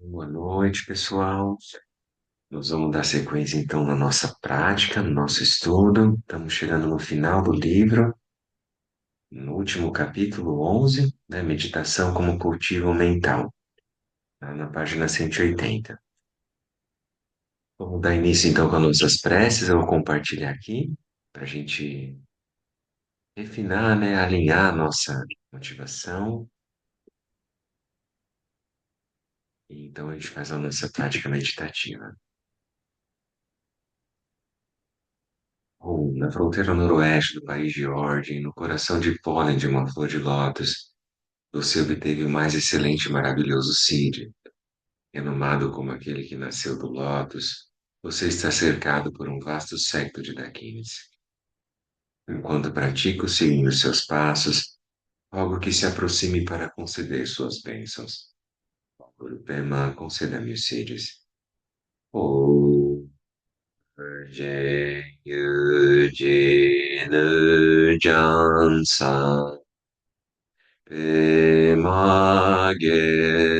Boa noite, pessoal. Nós vamos dar sequência então na nossa prática, no nosso estudo. Estamos chegando no final do livro, no último capítulo 11, né? Meditação como cultivo mental, tá na página 180. Vamos dar início então com as nossas preces. Eu vou compartilhar aqui para a gente refinar, né? Alinhar a nossa motivação. E então a gente faz a nossa prática meditativa. Ou na fronteira noroeste do país de Ordem, no coração de pólen de uma flor de lótus, você obteve o mais excelente e maravilhoso Círio. Renomado como aquele que nasceu do lótus, você está cercado por um vasto séquito de Daquines. Enquanto pratico seguindo seus passos, rogo que se aproxime para conceder suas bênçãos. Guru Pema, conceda-me os Círios. Oh, Jai Yujin Jansan. Pemage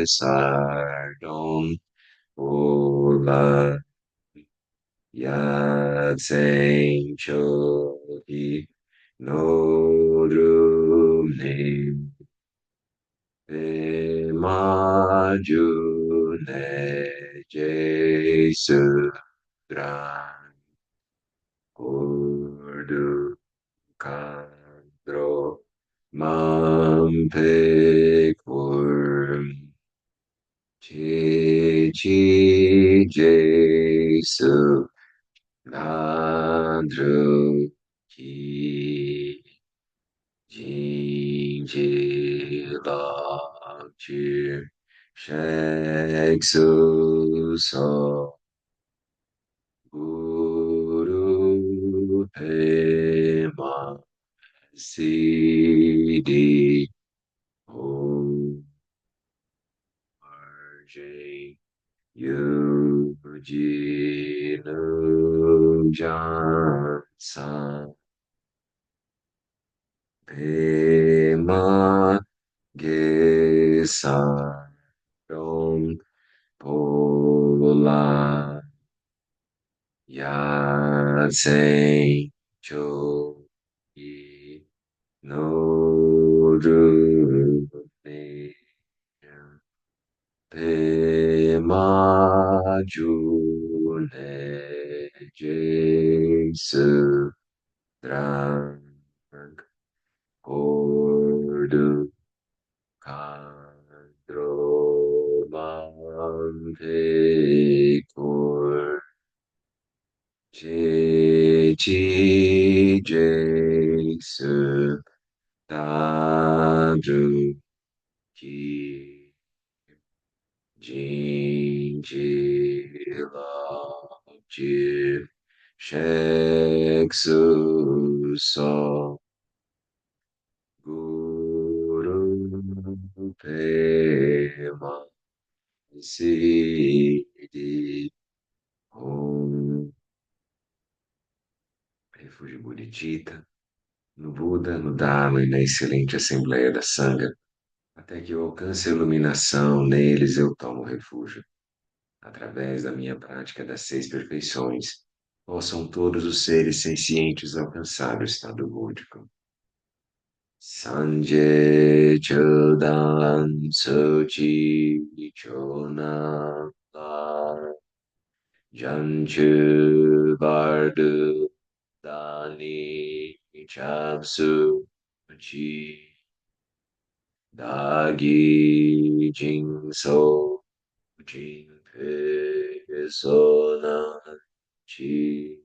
sardon ola yatsen choki nodrumne pemajune jesu dran ordu kandro mampekur Chi Chi Jesu Nadru Ki Jin Ji Lam Chi Shek Su So Guru Pema Siddhi Om J Yujinu Jansan Pema Gesan Dong Pola Yatsen Cho Yi No Ru Ne Pemajune Jesu Drang Ordu Kandro Mantekur Chi Jesu Dadru Ki Jinji Ji Sheksu So Guru Pema Siddhi Om Refúgio Bodhicitta, no Buda, no Dharma e na excelente Assembleia da Sangha, até que eu alcance a iluminação, neles eu tomo refúgio. Através da minha prática das seis perfeições, possam todos os seres sencientes alcançar o estado búdico. Sanje Chodan Sochi Chona Janchu Bardu Dani Chapsu Chi Dagi Jingso Jinpe Sona Chi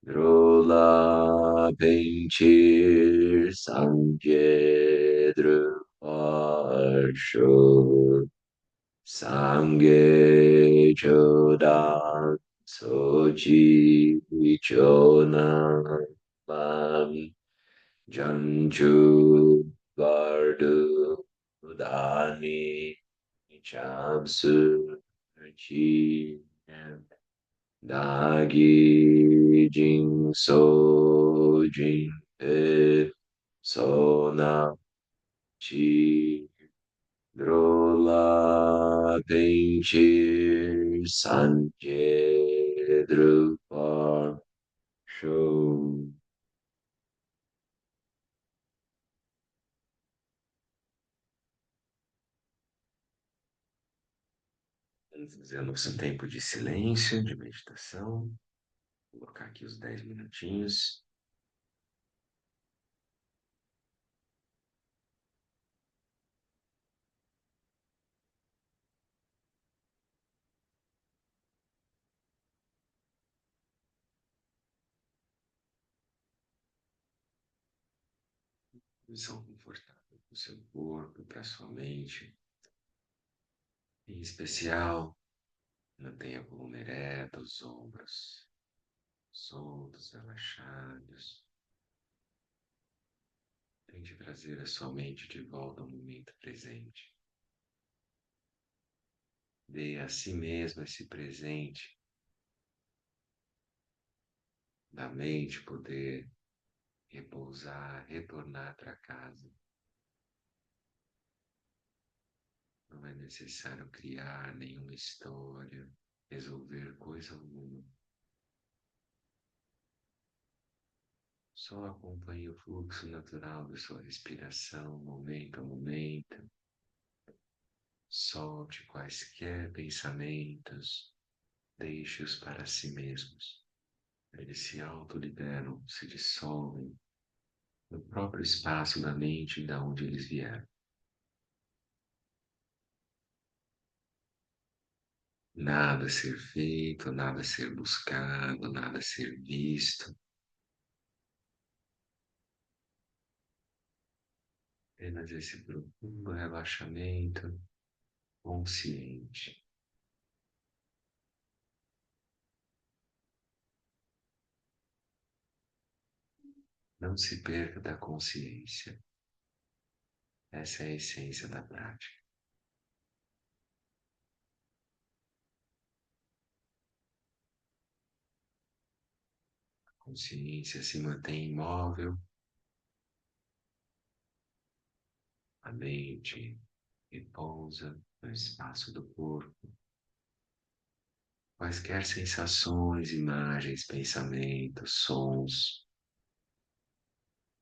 Drola Penchir Sangedru Parsho Sangye Chodan Sochi Chonan Lam Janchu Bardu Dani Chamsu Chi Dagi Jing So Jing E Sona Chi Drola Pinche San Pedro Park Show. Vamos fazer o nosso tempo de silêncio, de meditação. Vou colocar aqui os 10 minutinhos. Posição confortável para o seu corpo, para a sua mente. Em especial, mantenha a coluna ereta, os ombros soltos, relaxados. Tente trazer a sua mente de volta ao momento presente. Dê a si mesmo esse presente da mente poder repousar, retornar para casa. Não é necessário criar nenhuma história, resolver coisa alguma. Só acompanhe o fluxo natural da sua respiração, momento a momento. Solte quaisquer pensamentos, deixe-os para si mesmos. Eles se autoliberam, se dissolvem no próprio espaço da mente da onde eles vieram. Nada a ser feito, nada a ser buscado, nada a ser visto. Apenas esse profundo relaxamento consciente. Não se perca da consciência. Essa é a essência da prática. A consciência se mantém imóvel, a mente repousa no espaço do corpo. Quaisquer sensações, imagens, pensamentos, sons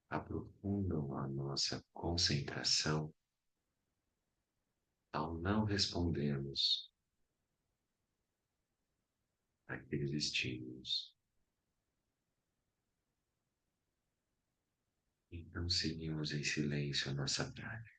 aprofundam a nossa concentração ao não respondermos àqueles estímulos. Então seguimos em silêncio a nossa prática.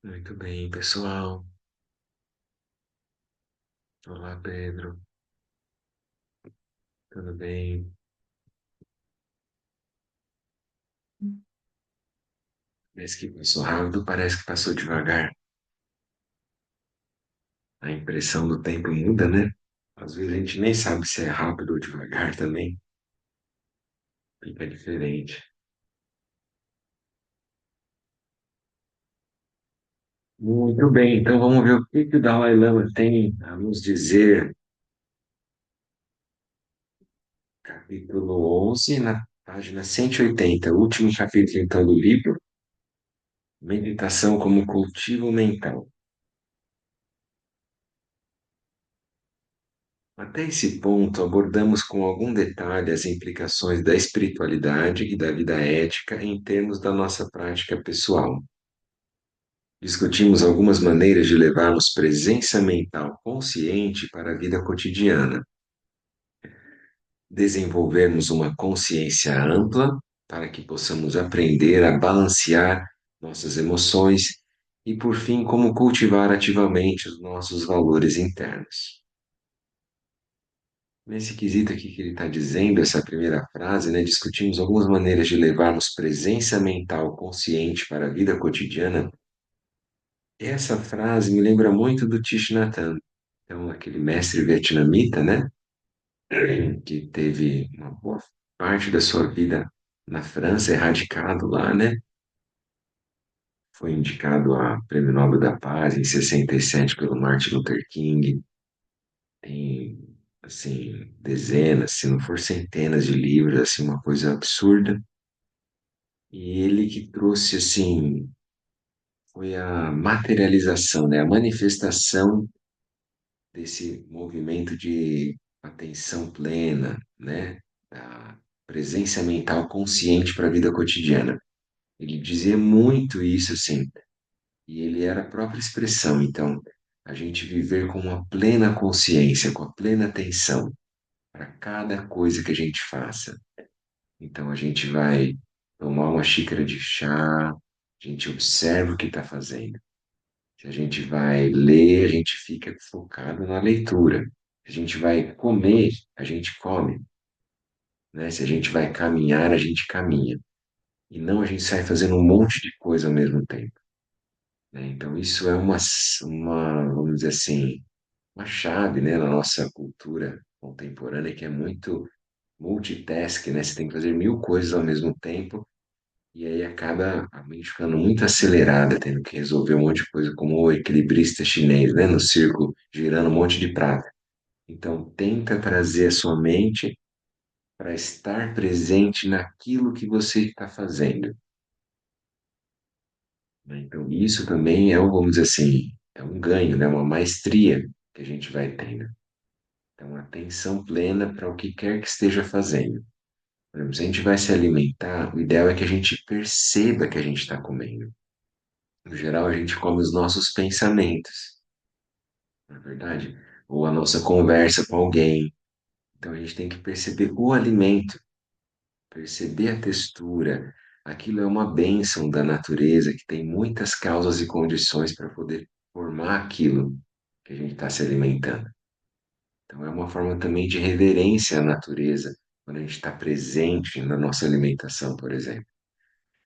Muito bem, pessoal. Olá, Pedro. Tudo bem? Parece que passou rápido, parece que passou devagar. A impressão do tempo muda, né? Às vezes a gente nem sabe se é rápido ou devagar também. Fica diferente. Muito bem, então vamos ver o que que o Dalai Lama tem a nos dizer. Capítulo 11, na página 180, último capítulo então do livro, Meditação como cultivo mental. Até esse ponto, abordamos com algum detalhe as implicações da espiritualidade e da vida ética em termos da nossa prática pessoal. Discutimos algumas maneiras de levarmos presença mental consciente para a vida cotidiana, desenvolvermos uma consciência ampla para que possamos aprender a balancear nossas emoções e, por fim, como cultivar ativamente os nossos valores internos. Nesse quesito aqui que ele está dizendo, essa primeira frase, né, discutimos algumas maneiras de levarmos presença mental consciente para a vida cotidiana. Essa frase me lembra muito do Thich Nhat Hanh, então aquele mestre vietnamita, né, que teve uma boa parte da sua vida na França, erradicado lá, né? Foi indicado a Prêmio Nobel da Paz em 67 pelo Martin Luther King. Tem, assim, dezenas, se não for centenas de livros, assim, uma coisa absurda. E ele que trouxe, assim, foi a materialização, né? A manifestação desse movimento de atenção plena, né? Da presença mental consciente para a vida cotidiana. Ele dizia muito isso, assim, e ele era a própria expressão. Então, a gente viver com uma plena consciência, com a plena atenção para cada coisa que a gente faça. Então, a gente vai tomar uma xícara de chá, a gente observa o que está fazendo. Se a gente vai ler, a gente fica focado na leitura. Se a gente vai comer, a gente come, né? Se a gente vai caminhar, a gente caminha. E não a gente sai fazendo um monte de coisa ao mesmo tempo, né? Então, isso é vamos dizer assim, uma chave, né, na nossa cultura contemporânea que é muito multitask, né? Você tem que fazer mil coisas ao mesmo tempo e aí acaba a mente ficando muito acelerada, tendo que resolver um monte de coisa, como o equilibrista chinês, né, no círculo, girando um monte de prata. Então, tenta trazer a sua mente para estar presente naquilo que você está fazendo, né? Então, isso também vamos dizer assim, é um ganho, né? Uma maestria que a gente vai tendo. Então, atenção plena para o que quer que esteja fazendo. Por exemplo, se a gente vai se alimentar, o ideal é que a gente perceba que a gente está comendo. No geral, a gente come os nossos pensamentos, não é verdade? Ou a nossa conversa com alguém. Então, a gente tem que perceber o alimento, perceber a textura. Aquilo é uma bênção da natureza que tem muitas causas e condições para poder formar aquilo que a gente está se alimentando. Então, é uma forma também de reverência à natureza, quando a gente está presente na nossa alimentação, por exemplo,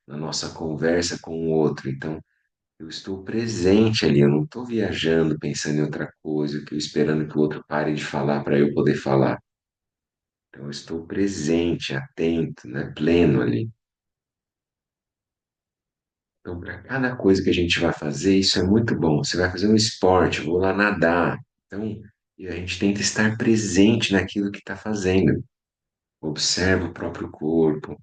na nossa conversa com o outro. Então, eu estou presente ali, eu não estou viajando, pensando em outra coisa, que eu esperando que o outro pare de falar para eu poder falar. Então, eu estou presente, atento, né, pleno ali. Então, para cada coisa que a gente vai fazer, isso é muito bom. Você vai fazer um esporte, vou lá nadar. Então, e a gente tenta estar presente naquilo que está fazendo. Observa o próprio corpo,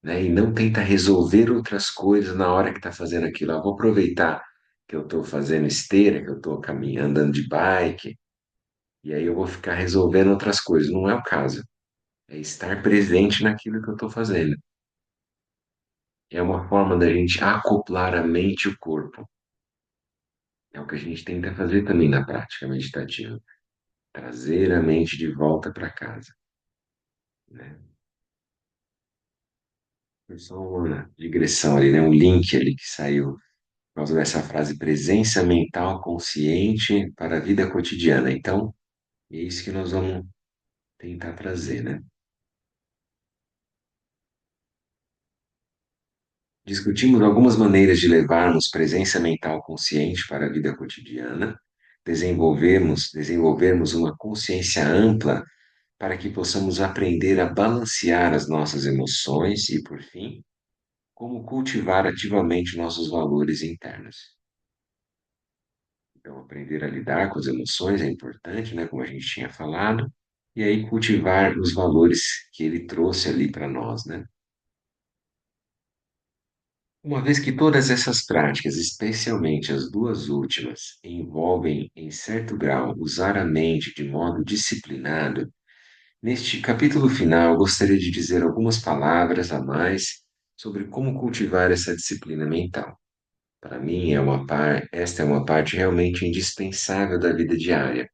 né? E não tenta resolver outras coisas na hora que está fazendo aquilo. Ah, vou aproveitar que eu estou fazendo esteira, que eu estou caminhando, andando de bike, e aí eu vou ficar resolvendo outras coisas. Não é o caso. É estar presente naquilo que eu estou fazendo. É uma forma da gente acoplar a mente e o corpo. É o que a gente tenta fazer também na prática meditativa. Trazer a mente de volta para casa, né? Foi só uma digressão ali, né? Um link ali que saiu por causa dessa frase presença mental consciente para a vida cotidiana. Então, é isso que nós vamos tentar trazer, né? Discutimos algumas maneiras de levarmos presença mental consciente para a vida cotidiana, desenvolvermos uma consciência ampla para que possamos aprender a balancear as nossas emoções e, por fim, como cultivar ativamente nossos valores internos. Então, aprender a lidar com as emoções é importante, né, como a gente tinha falado, e aí cultivar os valores que ele trouxe ali para nós, né? Uma vez que todas essas práticas, especialmente as duas últimas, envolvem, em certo grau, usar a mente de modo disciplinado, neste capítulo final gostaria de dizer algumas palavras a mais sobre como cultivar essa disciplina mental. Para mim, esta é uma parte realmente indispensável da vida diária.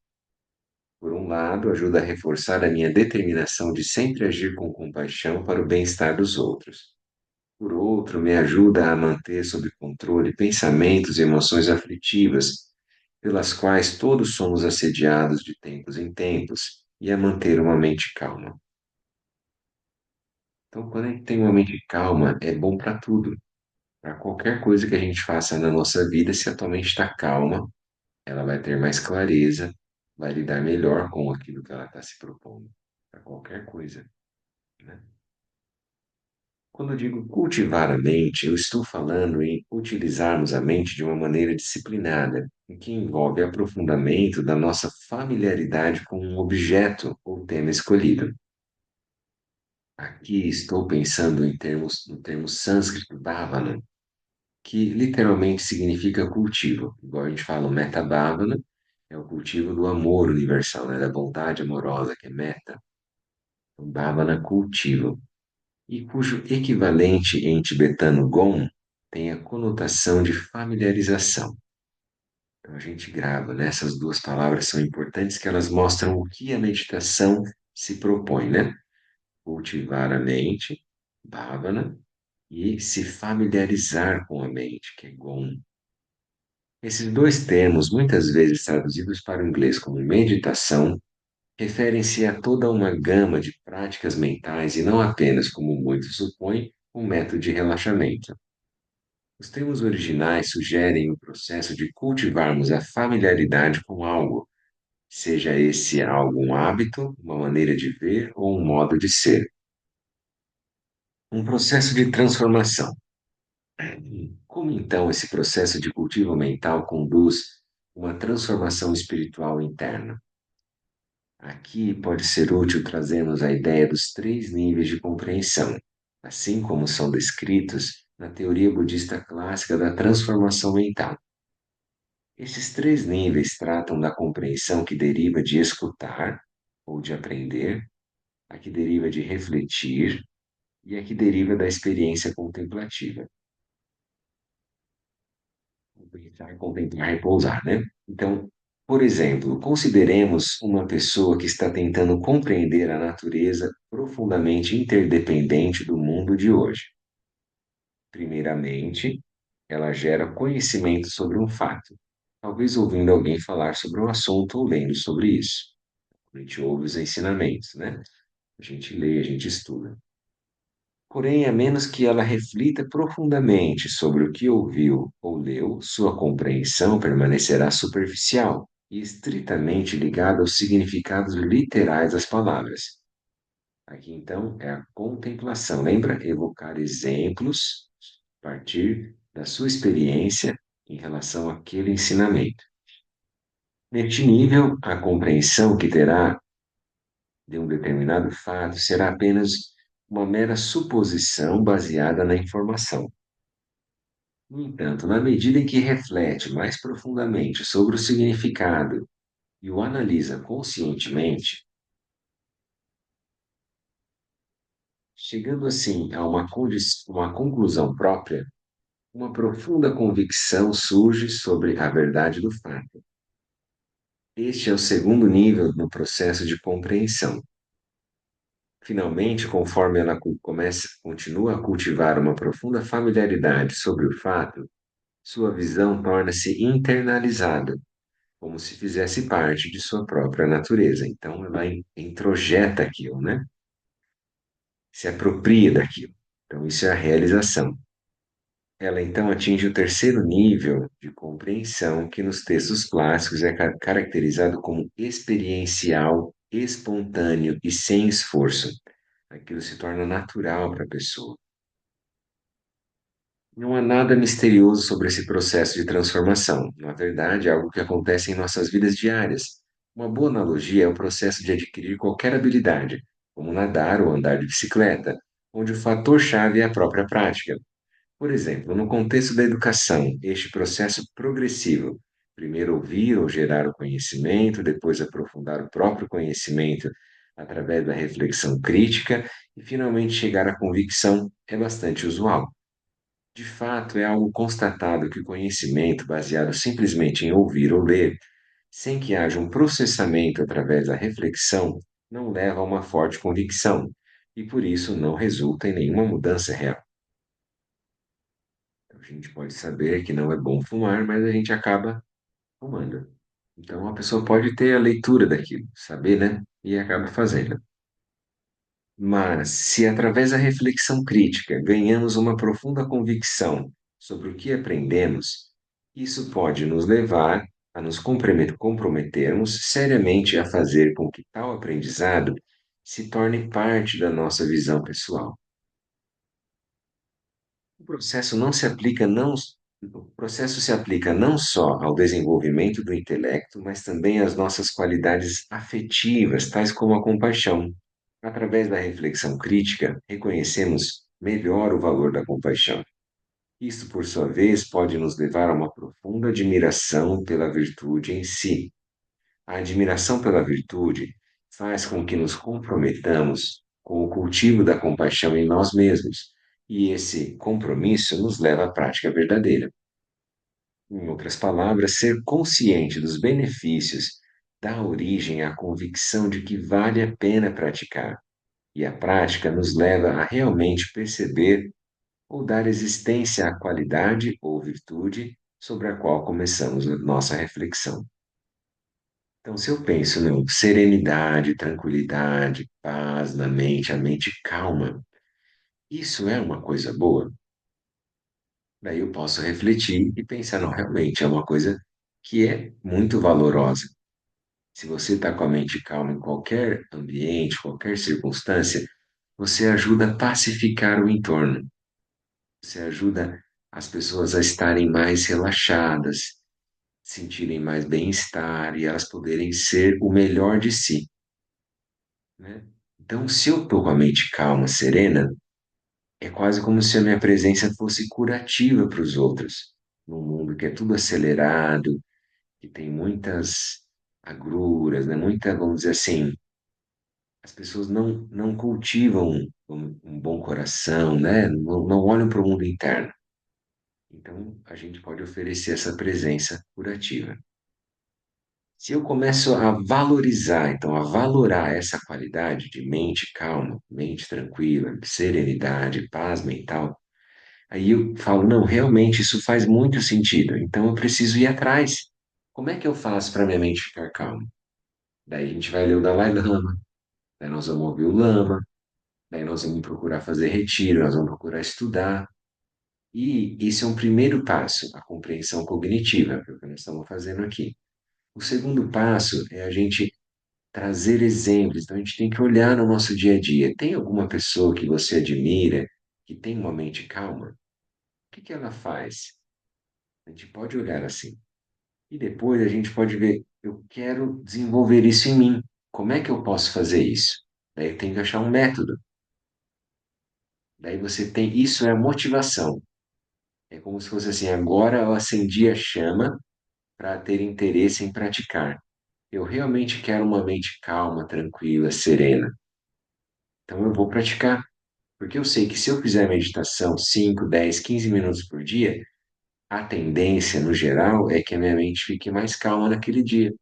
Por um lado, ajuda a reforçar a minha determinação de sempre agir com compaixão para o bem-estar dos outros. Por outro, me ajuda a manter sob controle pensamentos e emoções aflitivas, pelas quais todos somos assediados de tempos em tempos, e a manter uma mente calma. Então, quando a gente tem uma mente calma, é bom para tudo. Para qualquer coisa que a gente faça na nossa vida, se a tua mente está calma, ela vai ter mais clareza, vai lidar melhor com aquilo que ela está se propondo. Para qualquer coisa, né? Quando eu digo cultivar a mente, eu estou falando em utilizarmos a mente de uma maneira disciplinada, em que envolve aprofundamento da nossa familiaridade com um objeto ou tema escolhido. Aqui estou pensando no termo sânscrito bhavana, que literalmente significa cultivo. Igual a gente fala, o metta bhavana é o cultivo do amor universal, né, da bondade amorosa, que é metta. Então, bhavana, cultivo. E cujo equivalente em tibetano gon tem a conotação de familiarização. Então a gente grava, né? Essas duas palavras são importantes que elas mostram o que a meditação se propõe, né? Cultivar a mente, bhavana, e se familiarizar com a mente, que é gon. Esses dois termos, muitas vezes traduzidos para o inglês como meditação, referem-se a toda uma gama de práticas mentais e não apenas, como muitos supõem, um método de relaxamento. Os termos originais sugerem o processo de cultivarmos a familiaridade com algo, seja esse algo um hábito, uma maneira de ver ou um modo de ser. Um processo de transformação. Como então esse processo de cultivo mental conduz uma transformação espiritual interna? Aqui pode ser útil trazermos a ideia dos três níveis de compreensão, assim como são descritos na teoria budista clássica da transformação mental. Esses três níveis tratam da compreensão que deriva de escutar ou de aprender, a que deriva de refletir e a que deriva da experiência contemplativa. Pensar, contemplar, repousar, né? Então, por exemplo, consideremos uma pessoa que está tentando compreender a natureza profundamente interdependente do mundo de hoje. Primeiramente, ela gera conhecimento sobre um fato, talvez ouvindo alguém falar sobre um assunto ou lendo sobre isso. A gente ouve os ensinamentos, né? A gente lê, a gente estuda. Porém, a menos que ela reflita profundamente sobre o que ouviu ou leu, sua compreensão permanecerá superficial e estritamente ligada aos significados literais das palavras. Aqui, então, é a contemplação. Lembra? Evocar exemplos a partir da sua experiência em relação àquele ensinamento. Neste nível, a compreensão que terá de um determinado fato será apenas uma mera suposição baseada na informação. No entanto, na medida em que reflete mais profundamente sobre o significado e o analisa conscientemente, chegando assim a uma conclusão própria, uma profunda convicção surge sobre a verdade do fato. Este é o segundo nível no processo de compreensão. Finalmente, conforme continua a cultivar uma profunda familiaridade sobre o fato, sua visão torna-se internalizada, como se fizesse parte de sua própria natureza. Então, ela introjeta aquilo, né? Se apropria daquilo. Então, isso é a realização. Ela então atinge o terceiro nível de compreensão, que nos textos clássicos é caracterizado como experiencial, espontâneo e sem esforço. Aquilo se torna natural para a pessoa. Não há nada misterioso sobre esse processo de transformação. Na verdade, é algo que acontece em nossas vidas diárias. Uma boa analogia é o processo de adquirir qualquer habilidade, como nadar ou andar de bicicleta, onde o fator-chave é a própria prática. Por exemplo, no contexto da educação, este processo progressivo, primeiro ouvir ou gerar o conhecimento, depois aprofundar o próprio conhecimento através da reflexão crítica e finalmente chegar à convicção, é bastante usual. De fato, é algo constatado que o conhecimento baseado simplesmente em ouvir ou ler, sem que haja um processamento através da reflexão, não leva a uma forte convicção e por isso não resulta em nenhuma mudança real. A gente pode saber que não é bom fumar, mas a gente acaba fumando. Então a pessoa pode ter a leitura daquilo, saber, né? E acaba fazendo. Mas se através da reflexão crítica ganhamos uma profunda convicção sobre o que aprendemos, isso pode nos levar a nos comprometermos seriamente a fazer com que tal aprendizado se torne parte da nossa visão pessoal. O processo não se aplica não, o processo se aplica não só ao desenvolvimento do intelecto, mas também às nossas qualidades afetivas, tais como a compaixão. Através da reflexão crítica, reconhecemos melhor o valor da compaixão. Isto, por sua vez, pode nos levar a uma profunda admiração pela virtude em si. A admiração pela virtude faz com que nos comprometamos com o cultivo da compaixão em nós mesmos, e esse compromisso nos leva à prática verdadeira. Em outras palavras, ser consciente dos benefícios dá origem à convicção de que vale a pena praticar, e a prática nos leva a realmente perceber ou dar existência à qualidade ou virtude sobre a qual começamos a nossa reflexão. Então, se eu penso, não, serenidade, tranquilidade, paz na mente, a mente calma, isso é uma coisa boa? Daí eu posso refletir e pensar, não, realmente é uma coisa que é muito valorosa. Se você está com a mente calma em qualquer ambiente, qualquer circunstância, você ajuda a pacificar o entorno. Você ajuda as pessoas a estarem mais relaxadas, sentirem mais bem-estar e elas poderem ser o melhor de si, né? Então, se eu estou com a mente calma, serena, é quase como se a minha presença fosse curativa para os outros. Num mundo que é tudo acelerado, que tem muitas agruras, né? Muita, vamos dizer assim, as pessoas não cultivam um bom coração, né? Não olham para o mundo interno. Então, a gente pode oferecer essa presença curativa. Se eu começo a valorizar, então, a valorar essa qualidade de mente calma, mente tranquila, serenidade, paz mental, aí eu falo, não, realmente isso faz muito sentido, então eu preciso ir atrás. Como é que eu faço para minha mente ficar calma? Daí a gente vai ler o Dalai Lama, daí nós vamos ouvir o Lama, daí nós vamos procurar fazer retiro, nós vamos procurar estudar. E esse é um primeiro passo, a compreensão cognitiva, que é o que nós estamos fazendo aqui. O segundo passo é a gente trazer exemplos. Então, a gente tem que olhar no nosso dia a dia. Tem alguma pessoa que você admira, que tem uma mente calma? O que que ela faz? A gente pode olhar assim. E depois a gente pode ver, eu quero desenvolver isso em mim. Como é que eu posso fazer isso? Daí eu tenho que achar um método. Daí você tem, isso é a motivação. É como se fosse assim, agora eu acendi a chama para ter interesse em praticar. Eu realmente quero uma mente calma, tranquila, serena. Então eu vou praticar, porque eu sei que se eu fizer meditação 5, 10, 15 minutos por dia, a tendência, no geral, é que a minha mente fique mais calma naquele dia.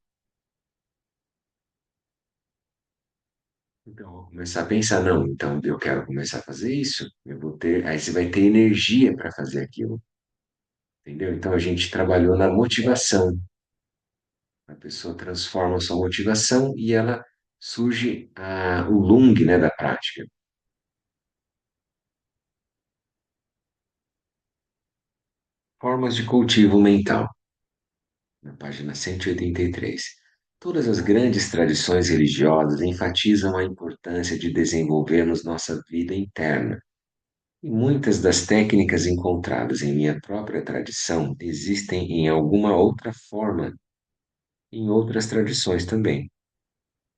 Então, eu vou começar a pensar, não, então eu quero começar a fazer isso, eu vou ter, aí você vai ter energia para fazer aquilo, entendeu? Então a gente trabalhou na motivação. A pessoa transforma a sua motivação e ela surge o lung, né, da prática. Formas de cultivo mental, na página 183. Todas as grandes tradições religiosas enfatizam a importância de desenvolvermos nossa vida interna. E muitas das técnicas encontradas em minha própria tradição existem em alguma outra forma em outras tradições também.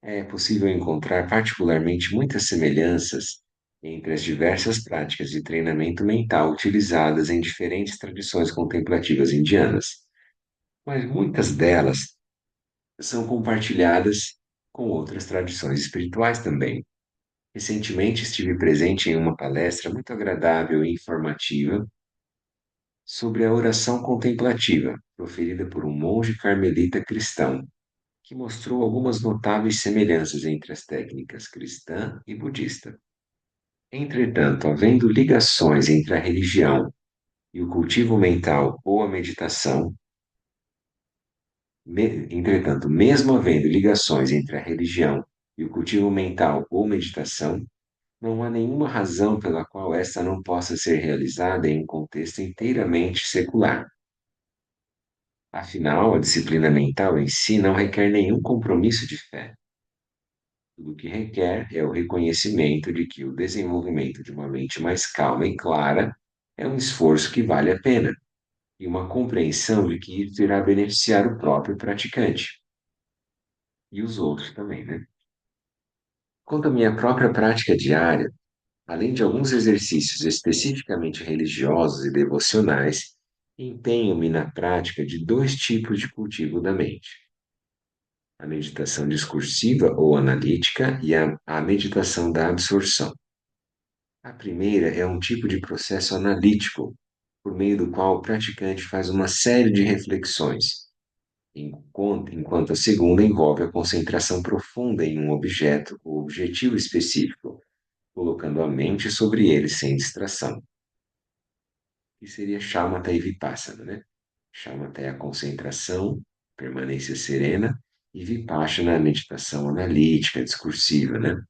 É possível encontrar particularmente muitas semelhanças entre as diversas práticas de treinamento mental utilizadas em diferentes tradições contemplativas indianas, mas muitas delas são compartilhadas com outras tradições espirituais também. Recentemente estive presente em uma palestra muito agradável e informativa sobre a oração contemplativa, proferida por um monge carmelita cristão, que mostrou algumas notáveis semelhanças entre as técnicas cristã e budista. Entretanto, havendo ligações entre a religião e o cultivo mental ou a meditação, entretanto, mesmo havendo ligações entre a religião e o cultivo mental ou meditação, não há nenhuma razão pela qual esta não possa ser realizada em um contexto inteiramente secular. Afinal, a disciplina mental em si não requer nenhum compromisso de fé. Tudo o que requer é o reconhecimento de que o desenvolvimento de uma mente mais calma e clara é um esforço que vale a pena, e uma compreensão de que isso irá beneficiar o próprio praticante e os outros também, né? Quanto à minha própria prática diária, além de alguns exercícios especificamente religiosos e devocionais, empenho-me na prática de dois tipos de cultivo da mente: a meditação discursiva ou analítica e a meditação da absorção. A primeira é um tipo de processo analítico, por meio do qual o praticante faz uma série de reflexões, enquanto a segunda envolve a concentração profunda em um objeto ou objetivo específico, colocando a mente sobre ele sem distração. Que seria shamatha e vipassana, né? Shamatha é a concentração, permanência serena, e vipassana é a meditação analítica, discursiva, né?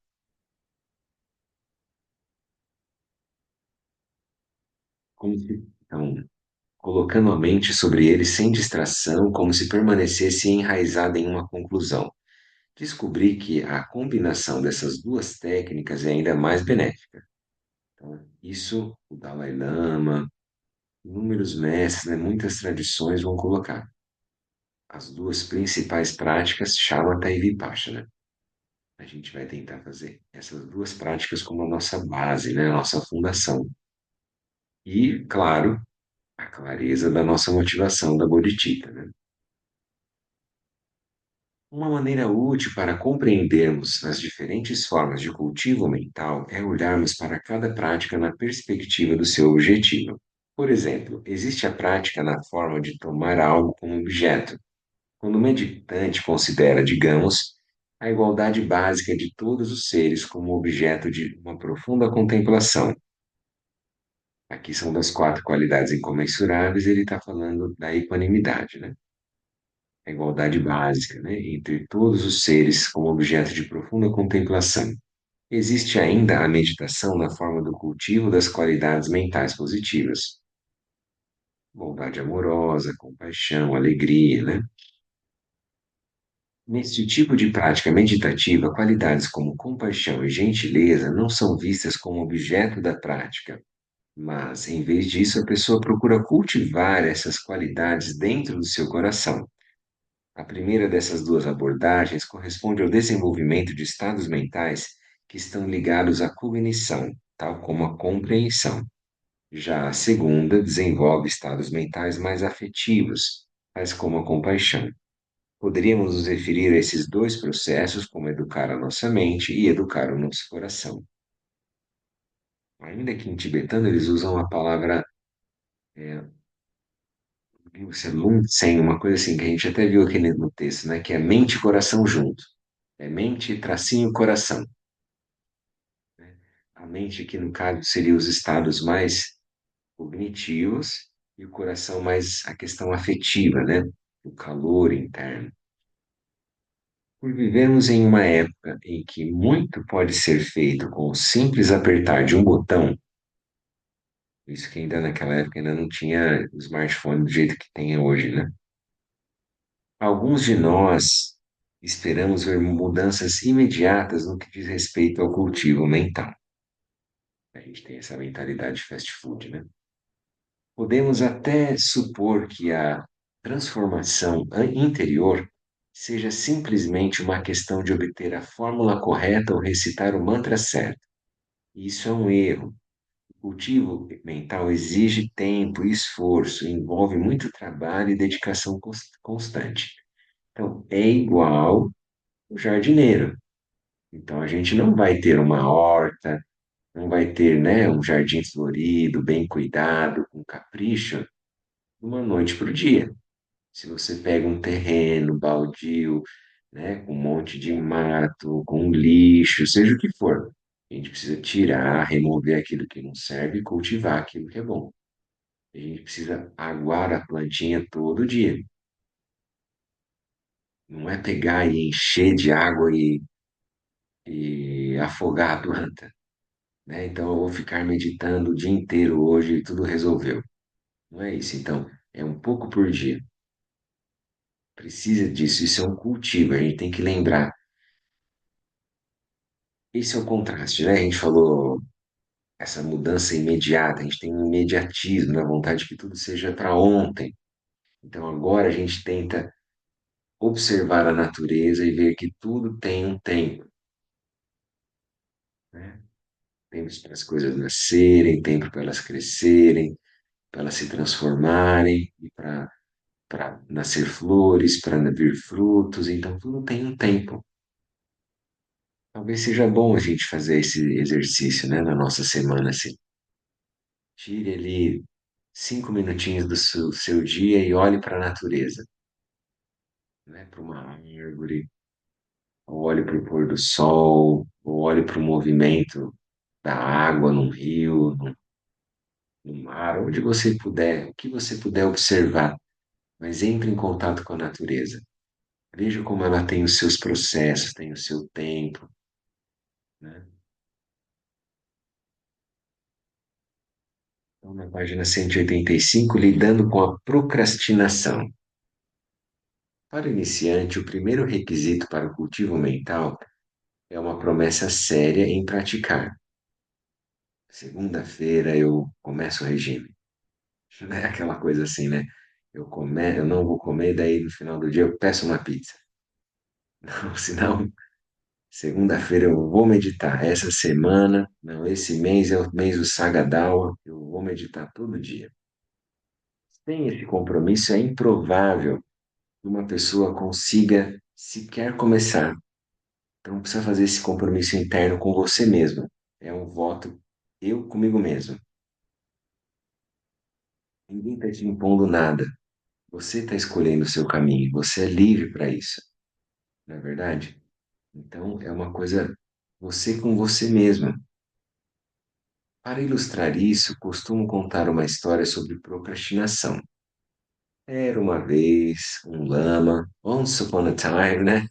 Então, colocando a mente sobre ele sem distração, como se permanecesse enraizada em uma conclusão. Descobri que a combinação dessas duas técnicas é ainda mais benéfica. Então, isso o Dalai Lama, inúmeros mestres, né, muitas tradições vão colocar. As duas principais práticas, Shamatha e Vipassana. A gente vai tentar fazer essas duas práticas como a nossa base, né, a nossa fundação. E, claro, a clareza da nossa motivação da Bodhicitta, né? Uma maneira útil para compreendermos as diferentes formas de cultivo mental é olharmos para cada prática na perspectiva do seu objetivo. Por exemplo, existe a prática na forma de tomar algo como objeto, quando o meditante considera, digamos, a igualdade básica de todos os seres como objeto de uma profunda contemplação. Aqui são das quatro qualidades incomensuráveis, ele está falando da equanimidade, né? A igualdade básica, né, entre todos os seres como objeto de profunda contemplação. Existe ainda a meditação na forma do cultivo das qualidades mentais positivas, bondade amorosa, compaixão, alegria, né? Neste tipo de prática meditativa, qualidades como compaixão e gentileza não são vistas como objeto da prática, mas, em vez disso, a pessoa procura cultivar essas qualidades dentro do seu coração. A primeira dessas duas abordagens corresponde ao desenvolvimento de estados mentais que estão ligados à cognição. tal como a compreensão. Já a segunda desenvolve estados mentais mais afetivos, tais como a compaixão. Poderíamos nos referir a esses dois processos como educar a nossa mente e educar o nosso coração. Ainda que em tibetano eles usam a palavra é, Lungtsen, uma coisa assim que a gente até viu aqui no texto, né? Que é mente e coração junto. É mente, tracinho, coração. Né? A mente aqui, no caso, seria os estados mais cognitivos e o coração mais a questão afetiva, né? O calor interno. Por vivemos em uma época em que muito pode ser feito com o simples apertar de um botão, isso que ainda naquela época ainda não tinha smartphone do jeito que tem hoje, né? Alguns de nós esperamos ver mudanças imediatas no que diz respeito ao cultivo mental. A gente tem essa mentalidade fast food, né? Podemos até supor que a transformação interior seja simplesmente uma questão de obter a fórmula correta ou recitar o mantra certo. Isso é um erro. O cultivo mental exige tempo e esforço, envolve muito trabalho e dedicação constante. Então, é igual o jardineiro. Então, a gente não vai ter uma horta, não vai ter, né, um jardim florido, bem cuidado, com capricho, de uma noite para o dia. Se você pega um terreno baldio, né, com um monte de mato, com lixo, seja o que for, a gente precisa tirar, remover aquilo que não serve e cultivar aquilo que é bom. A gente precisa aguar a plantinha todo dia. Não é pegar e encher de água e afogar a planta, né? Então eu vou ficar meditando o dia inteiro hoje e tudo resolveu. Não é isso. Então, é um pouco por dia. Precisa disso, isso é um cultivo, a gente tem que lembrar. Esse é o contraste, né? A gente falou essa mudança imediata, a gente tem um imediatismo, na vontade que tudo seja para ontem. Então agora a gente tenta observar a natureza e ver que tudo tem um tempo, né? Tempos para as coisas nascerem, tempo para elas crescerem, para elas se transformarem e para nascer flores, para vir frutos. Então tudo tem um tempo. Talvez seja bom a gente fazer esse exercício, né, na nossa semana, assim. Tire ali 5 minutinhos do seu dia e olhe para a natureza, né, para uma árvore, ou olhe para o pôr do sol, ou olhe para o movimento da água num rio, no mar, onde você puder, o que você puder observar, mas entre em contato com a natureza. Veja como ela tem os seus processos, tem o seu tempo, né? Então, na página 185, lidando com a procrastinação. Para o iniciante, o primeiro requisito para o cultivo mental é uma promessa séria em praticar. Segunda-feira eu começo o regime. Não é aquela coisa assim, né? Eu não vou comer, daí no final do dia eu peço uma pizza. Não, senão, segunda-feira eu vou meditar. Essa semana, não, esse mês é o mês do Sagadawa, eu vou meditar todo dia. Sem esse compromisso, é improvável que uma pessoa consiga sequer começar. Então precisa fazer esse compromisso interno com você mesmo. É um voto eu comigo mesmo. Ninguém está te impondo nada. Você está escolhendo o seu caminho. Você é livre para isso, não é verdade? Então é uma coisa você com você mesmo. Para ilustrar isso, costumo contar uma história sobre procrastinação. Era uma vez um lama, once upon a time, né?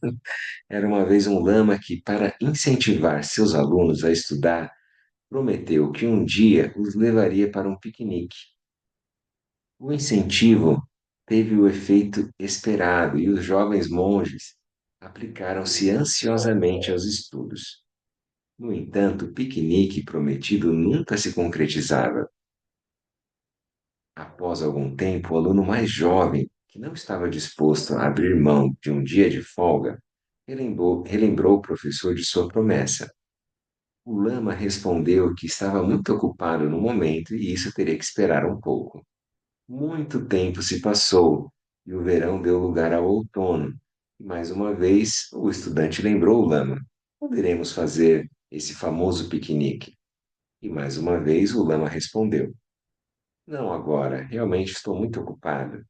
Era uma vez um lama que, para incentivar seus alunos a estudar, prometeu que um dia os levaria para um piquenique. O incentivo teve o efeito esperado e os jovens monges aplicaram-se ansiosamente aos estudos. No entanto, o piquenique prometido nunca se concretizava. Após algum tempo, o aluno mais jovem, que não estava disposto a abrir mão de um dia de folga, relembrou o professor de sua promessa. O lama respondeu que estava muito ocupado no momento e isso teria que esperar um pouco. Muito tempo se passou e o verão deu lugar ao outono. E mais uma vez, o estudante lembrou o lama: poderemos fazer esse famoso piquenique. E mais uma vez, o lama respondeu: não agora, realmente estou muito ocupado.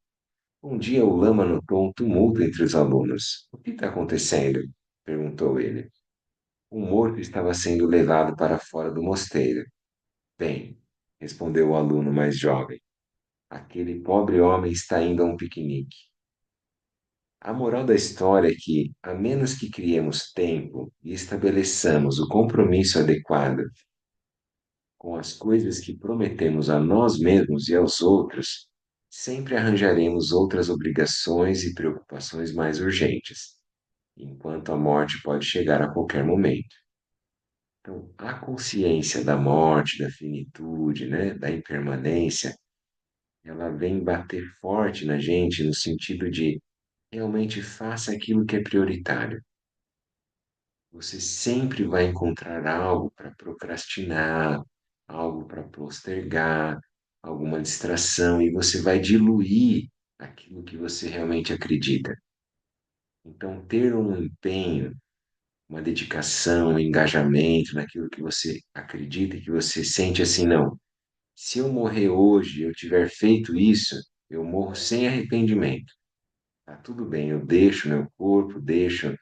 Um dia o lama notou um tumulto entre os alunos. O que está acontecendo? Perguntou ele. Um morto estava sendo levado para fora do mosteiro. Bem, respondeu o aluno mais jovem, aquele pobre homem está indo a um piquenique. A moral da história é que, a menos que criemos tempo e estabeleçamos o compromisso adequado com as coisas que prometemos a nós mesmos e aos outros, sempre arranjaremos outras obrigações e preocupações mais urgentes, enquanto a morte pode chegar a qualquer momento. Então, a consciência da morte, da finitude, né, da impermanência, ela vem bater forte na gente no sentido de realmente faça aquilo que é prioritário. Você sempre vai encontrar algo para procrastinar, algo para postergar, alguma distração, e você vai diluir aquilo que você realmente acredita. Então, ter um empenho, uma dedicação, um engajamento naquilo que você acredita e que você sente assim, não. Se eu morrer hoje, eu tiver feito isso, eu morro sem arrependimento. Tá tudo bem, eu deixo meu corpo, deixo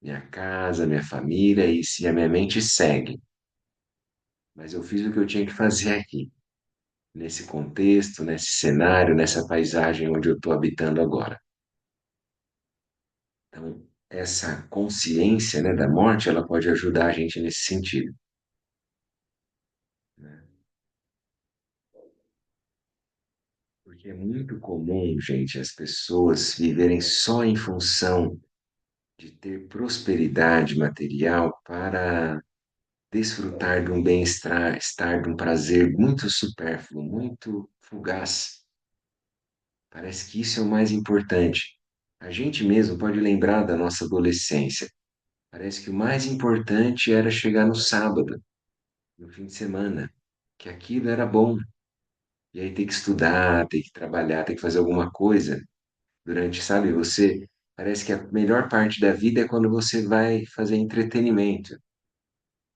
minha casa, minha família e se a minha mente segue. Mas eu fiz o que eu tinha que fazer aqui, nesse contexto, nesse cenário, nessa paisagem onde eu estou habitando agora. Então, essa consciência, né, da morte, ela pode ajudar a gente nesse sentido, né? Porque é muito comum, gente, as pessoas viverem só em função de ter prosperidade material para desfrutar de um bem-estar, estar de um prazer muito supérfluo, muito fugaz. Parece que isso é o mais importante. A gente mesmo pode lembrar da nossa adolescência. Parece que o mais importante era chegar no sábado, no fim de semana, que aquilo era bom. E aí tem que estudar, tem que trabalhar, tem que fazer alguma coisa durante, sabe? Você parece que a melhor parte da vida é quando você vai fazer entretenimento,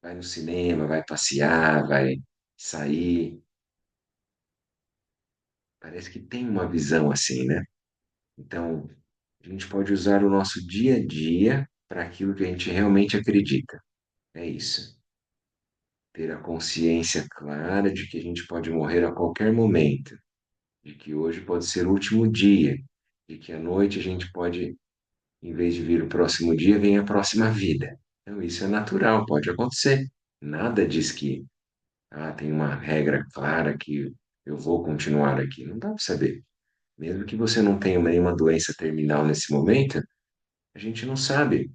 vai no cinema, vai passear, vai sair. Parece que tem uma visão assim, né? Então, a gente pode usar o nosso dia a dia para aquilo que a gente realmente acredita. É isso. Ter a consciência clara de que a gente pode morrer a qualquer momento, de que hoje pode ser o último dia, de que à noite a gente pode, em vez de vir o próximo dia, vem a próxima vida. Então, isso é natural, pode acontecer. Nada diz que tem uma regra clara que eu vou continuar aqui. Não dá para saber. Mesmo que você não tenha nenhuma doença terminal nesse momento, a gente não sabe,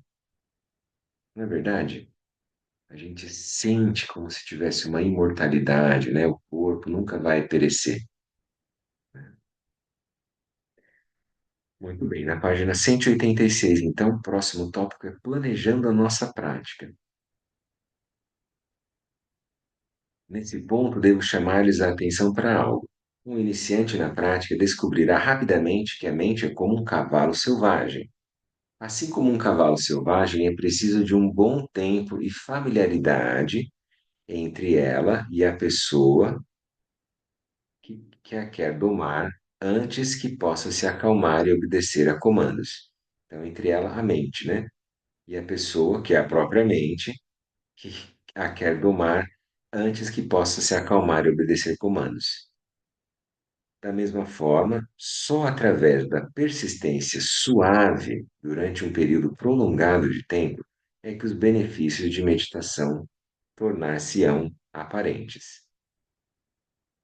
não é verdade? A gente sente como se tivesse uma imortalidade, né? O corpo nunca vai perecer. Muito bem, na página 186, então, o próximo tópico é planejando a nossa prática. Nesse ponto, devo chamar-lhes a atenção para algo. Um iniciante na prática descobrirá rapidamente que a mente é como um cavalo selvagem. Assim como um cavalo selvagem, é preciso de um bom tempo e familiaridade entre ela e a pessoa que a quer domar antes que possa se acalmar e obedecer a comandos. Então, entre ela, a mente, né? E a pessoa, que é a própria mente, que a quer domar antes que possa se acalmar e obedecer comandos. Da mesma forma, só através da persistência suave durante um período prolongado de tempo é que os benefícios de meditação tornar-se-ão aparentes.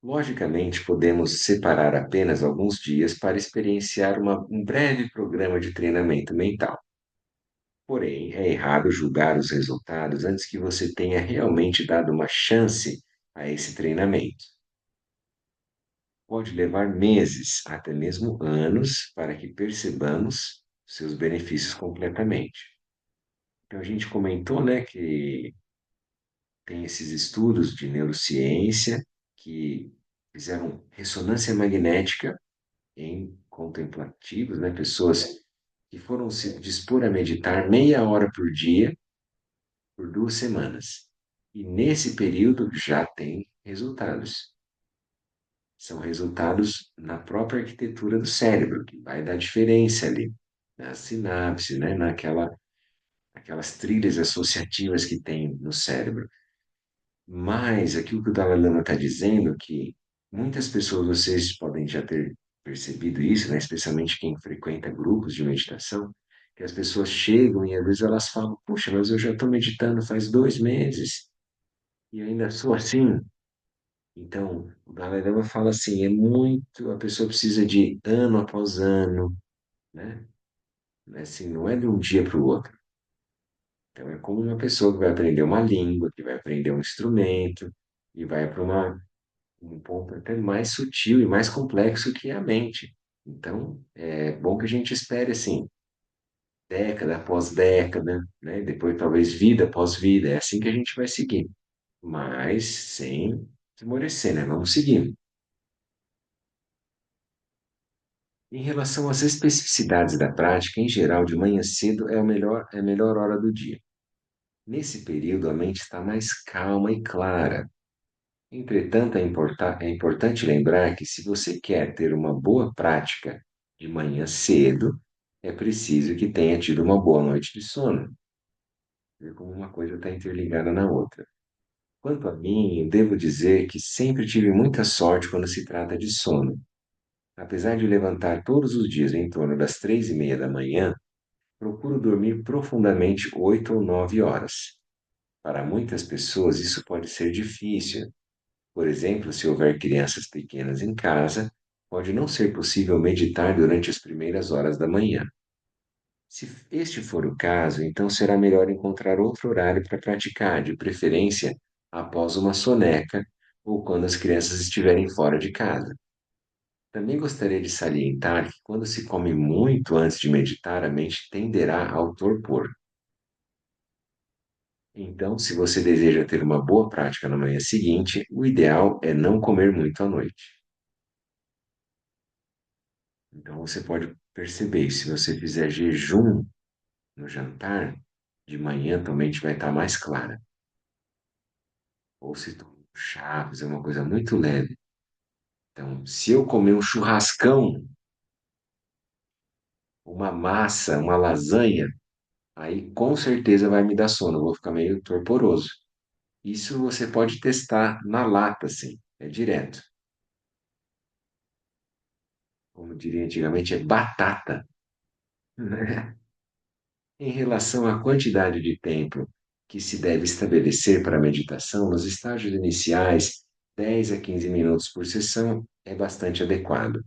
Logicamente, podemos separar apenas alguns dias para experienciar um breve programa de treinamento mental. Porém, é errado julgar os resultados antes que você tenha realmente dado uma chance a esse treinamento. Pode levar meses, até mesmo anos, para que percebamos seus benefícios completamente. Então, a gente comentou, né, que Tem esses estudos de neurociência que fizeram ressonância magnética em contemplativos, né? Pessoas que foram se dispor a meditar meia hora por dia por 2 semanas. E nesse período já tem resultados. São resultados na própria arquitetura do cérebro, que vai dar diferença ali, na sinapse, né? Aquelas trilhas associativas que tem no cérebro. Mas aquilo que o Dalai Lama está dizendo, que muitas pessoas, vocês podem já ter percebido isso, né? Especialmente quem frequenta grupos de meditação, que as pessoas chegam e às vezes elas falam, puxa, mas eu já estou meditando faz 2 meses e ainda sou assim. Então, o Dalai Lama fala assim, é muito, a pessoa precisa de ano após ano, né? Assim, não é de um dia para o outro. Então, é como uma pessoa que vai aprender uma língua, que vai aprender um instrumento, e vai para um ponto até mais sutil e mais complexo que a mente. Então, é bom que a gente espere assim, década após década, né? Depois talvez vida após vida, é assim que a gente vai seguir, mas sem esmorecer, né? Vamos seguir. Em relação às especificidades da prática, em geral, de manhã cedo é a melhor hora do dia. Nesse período, a mente está mais calma e clara. Entretanto, é importante lembrar que se você quer ter uma boa prática de manhã cedo, é preciso que tenha tido uma boa noite de sono. Ver como uma coisa está interligada na outra. Quanto a mim, eu devo dizer que sempre tive muita sorte quando se trata de sono. Apesar de levantar todos os dias em torno das 3:30 da manhã, procuro dormir profundamente 8 ou 9 horas. Para muitas pessoas, isso pode ser difícil. Por exemplo, se houver crianças pequenas em casa, pode não ser possível meditar durante as primeiras horas da manhã. Se este for o caso, então será melhor encontrar outro horário para praticar, de preferência após uma soneca ou quando as crianças estiverem fora de casa. Também gostaria de salientar que quando se come muito antes de meditar, a mente tenderá ao torpor. Então, se você deseja ter uma boa prática na manhã seguinte, o ideal é não comer muito à noite. Então, você pode perceber, se você fizer jejum no jantar, de manhã tua mente vai estar mais clara. Ou se tomar um chá, fazer uma coisa muito leve. Então, se eu comer um churrascão, uma massa, uma lasanha, aí com certeza vai me dar sono, eu vou ficar meio torporoso. Isso você pode testar na lata, assim, é direto. Como diria antigamente, é batata, né? Em relação à quantidade de tempo que se deve estabelecer para a meditação, nos estágios iniciais, 10 a 15 minutos por sessão é bastante adequado.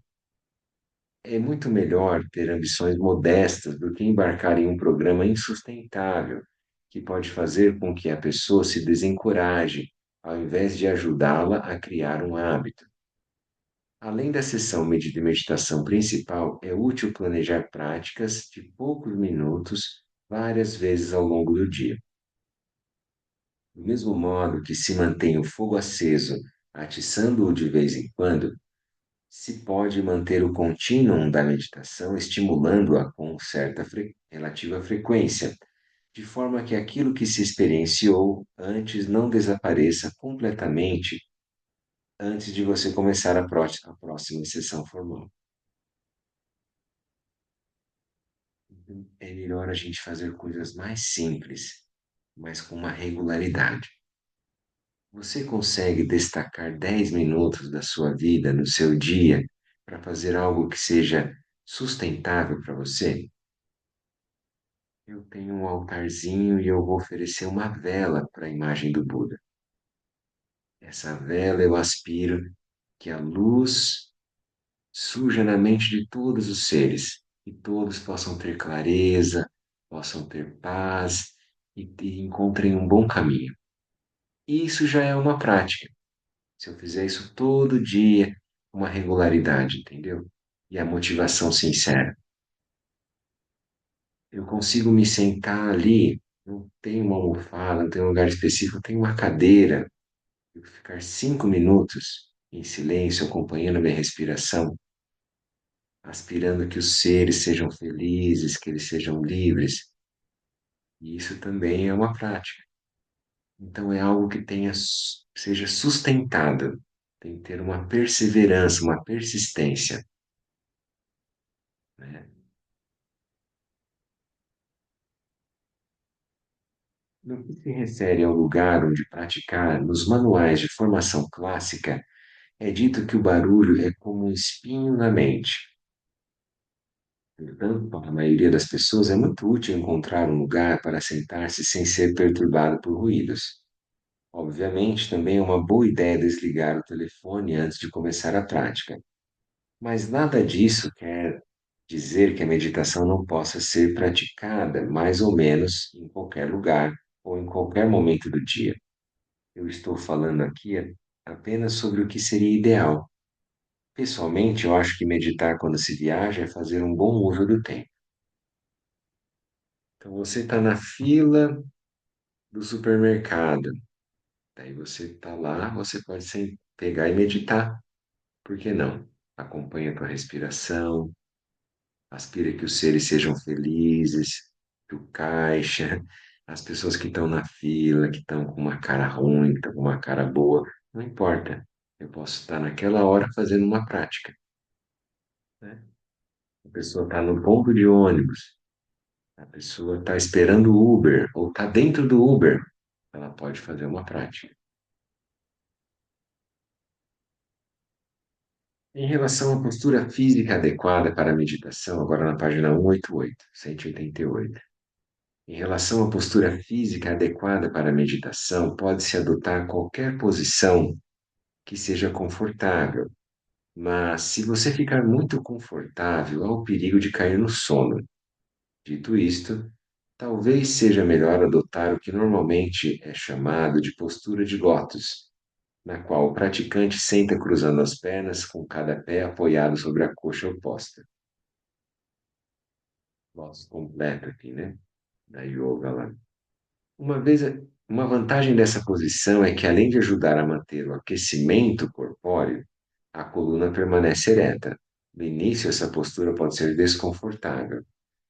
É muito melhor ter ambições modestas do que embarcar em um programa insustentável, que pode fazer com que a pessoa se desencoraje, ao invés de ajudá-la a criar um hábito. Além da sessão de meditação principal, é útil planejar práticas de poucos minutos várias vezes ao longo do dia. Do mesmo modo que se mantém o fogo aceso, atiçando-o de vez em quando, se pode manter o contínuo da meditação, estimulando-a com certa relativa frequência, de forma que aquilo que se experienciou antes não desapareça completamente antes de você começar a próxima sessão formal. Então, é melhor a gente fazer coisas mais simples, mas com uma regularidade. Você consegue destacar 10 minutos da sua vida, no seu dia, para fazer algo que seja sustentável para você? Eu tenho um altarzinho e eu vou oferecer uma vela para a imagem do Buda. Essa vela eu aspiro que a luz surja na mente de todos os seres, e todos possam ter clareza, possam ter paz e encontrem um bom caminho. E isso já é uma prática. Se eu fizer isso todo dia, uma regularidade, entendeu? E a motivação sincera. Eu consigo me sentar ali Não tem uma almofada, não tem um lugar específico, tem uma cadeira. Eu ficar 5 minutos em silêncio, acompanhando a minha respiração, aspirando que os seres sejam felizes, que eles sejam livres. E isso também é uma prática. Então é algo que seja sustentado, tem que ter uma perseverança, uma persistência, né? No que se refere ao lugar onde praticar, nos manuais de formação clássica, é dito que o barulho é como um espinho na mente. Portanto, para a maioria das pessoas é muito útil encontrar um lugar para sentar-se sem ser perturbado por ruídos. Obviamente, também é uma boa ideia desligar o telefone antes de começar a prática, mas nada disso quer dizer que a meditação não possa ser praticada mais ou menos em qualquer lugar ou em qualquer momento do dia. Eu estou falando aqui apenas sobre o que seria ideal. Pessoalmente, eu acho que meditar quando se viaja é fazer um bom uso do tempo. Então, você está na fila do supermercado, daí você está lá, você pode pegar e meditar. Por que não? Acompanha a tua respiração, aspira que os seres sejam felizes, que o caixa, as pessoas que estão na fila, que estão com uma cara ruim, que estão com uma cara boa, não importa. Eu posso estar naquela hora fazendo uma prática, né? A pessoa está no ponto de ônibus, a pessoa está esperando o Uber ou está dentro do Uber, ela pode fazer uma prática. Em relação à postura física adequada para a meditação, agora na página 188. Em relação à postura física adequada para a meditação, pode-se adotar qualquer posição que seja confortável, mas se você ficar muito confortável, há o perigo de cair no sono. Dito isto, talvez seja melhor adotar o que normalmente é chamado de postura de lótus, na qual o praticante senta cruzando as pernas com cada pé apoiado sobre a coxa oposta. Lótus completo aqui, né? Da yoga lá. Uma vez, uma vantagem dessa posição é que, além de ajudar a manter o aquecimento corpóreo, a coluna permanece ereta. No início, essa postura pode ser desconfortável.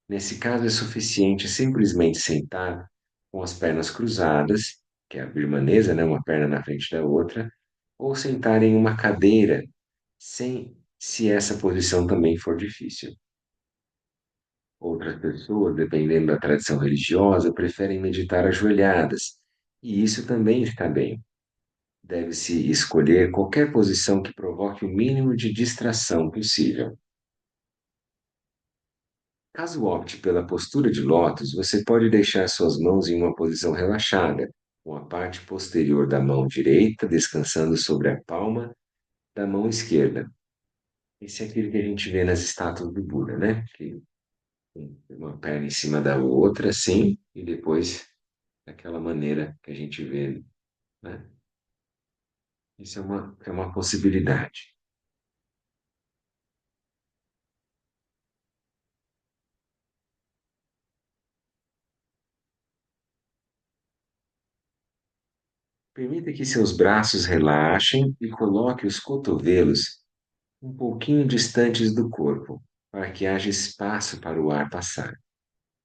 Nesse caso, é suficiente simplesmente sentar com as pernas cruzadas, que é a birmanesa, né, uma perna na frente da outra, ou sentar em uma cadeira, sem, se essa posição também for difícil. Outras pessoas, dependendo da tradição religiosa, preferem meditar ajoelhadas, e isso também está bem. Deve-se escolher qualquer posição que provoque o mínimo de distração possível. Caso opte pela postura de lótus, você pode deixar suas mãos em uma posição relaxada, com a parte posterior da mão direita descansando sobre a palma da mão esquerda. Esse é aquele que a gente vê nas estátuas do Buda, né? Que tem uma perna em cima da outra, assim, e depois daquela maneira que a gente vê, né? Isso é uma possibilidade. Permita que seus braços relaxem e coloque os cotovelos um pouquinho distantes do corpo, para que haja espaço para o ar passar.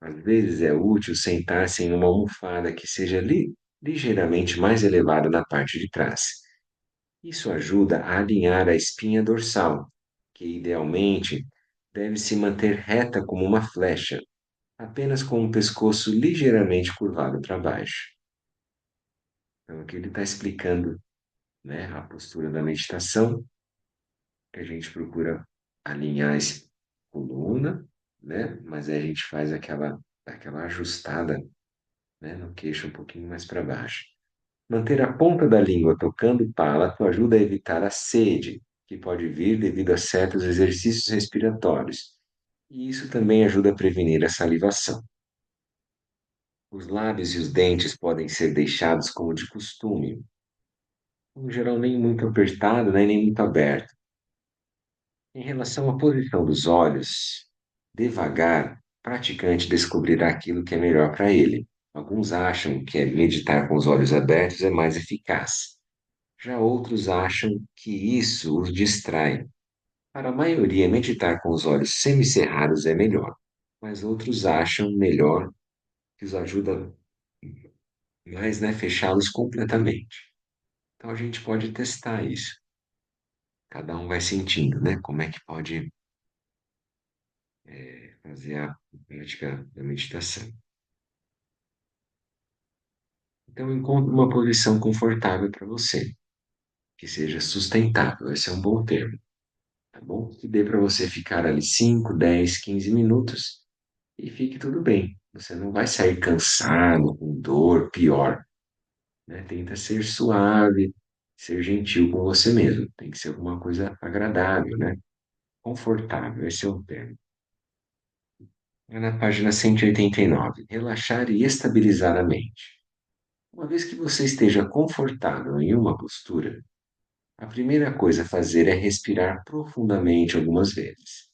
Às vezes é útil sentar-se em uma almofada que seja ligeiramente mais elevada na parte de trás. Isso ajuda a alinhar a espinha dorsal, que idealmente deve se manter reta como uma flecha, apenas com o pescoço ligeiramente curvado para baixo. Então, aqui ele está explicando, né, a postura da meditação, que a gente procura alinhar a coluna, né, mas aí a gente faz aquela ajustada, né, no queixo um pouquinho mais para baixo. Manter a ponta da língua tocando o palato ajuda a evitar a sede, que pode vir devido a certos exercícios respiratórios. E isso também ajuda a prevenir a salivação. Os lábios e os dentes podem ser deixados como de costume, em geral nem muito apertado, né, nem muito aberto. Em relação à posição dos olhos, devagar, o praticante descobrirá aquilo que é melhor para ele. Alguns acham que meditar com os olhos abertos é mais eficaz. Já outros acham que isso os distrai. Para a maioria, meditar com os olhos semicerrados é melhor, mas outros acham melhor que os ajuda mais, né, fechá-los completamente. Então a gente pode testar isso. Cada um vai sentindo, né, como é que pode fazer a prática da meditação. Então encontre uma posição confortável para você, que seja sustentável. Esse é um bom termo, tá bom? Que dê para você ficar ali 5, 10, 15 minutos e fique tudo bem. Você não vai sair cansado, com dor, pior, né? Tenta ser suave, ser gentil com você mesmo. Tem que ser alguma coisa agradável, né? Confortável, esse é o termo. É na página 189. Relaxar e estabilizar a mente. Uma vez que você esteja confortável em uma postura, a primeira coisa a fazer é respirar profundamente algumas vezes.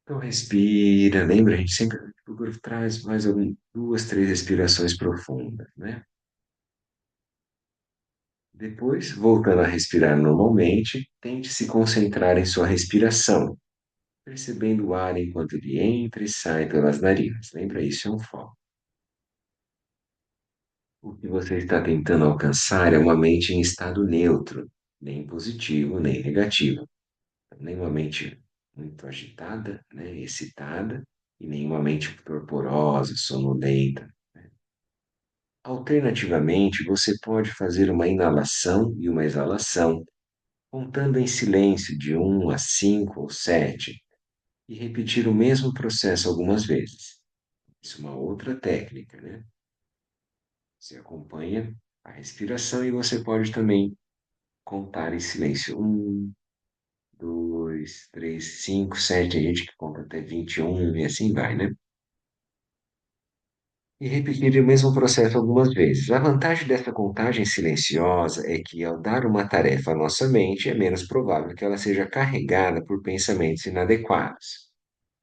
Então respira, lembra, a gente sempre procura traz mais duas, três respirações profundas, né? Depois, voltando a respirar normalmente, tente se concentrar em sua respiração, percebendo o ar enquanto ele entra e sai pelas narinas. Lembra, isso é um foco. O que você está tentando alcançar é uma mente em estado neutro, nem positivo, nem negativo. Nem uma mente muito agitada, né, excitada, e nem uma mente torporosa, sonolenta. Alternativamente, você pode fazer uma inalação e uma exalação, contando em silêncio de 1 a 5 ou 7, e repetir o mesmo processo algumas vezes. Isso é uma outra técnica, né? Você acompanha a respiração e você pode também contar em silêncio. 1, 2, 3, 5, 7. Tem gente que conta até 21 e assim vai, né? E repetir o mesmo processo algumas vezes. A vantagem dessa contagem silenciosa é que, ao dar uma tarefa à nossa mente, é menos provável que ela seja carregada por pensamentos inadequados.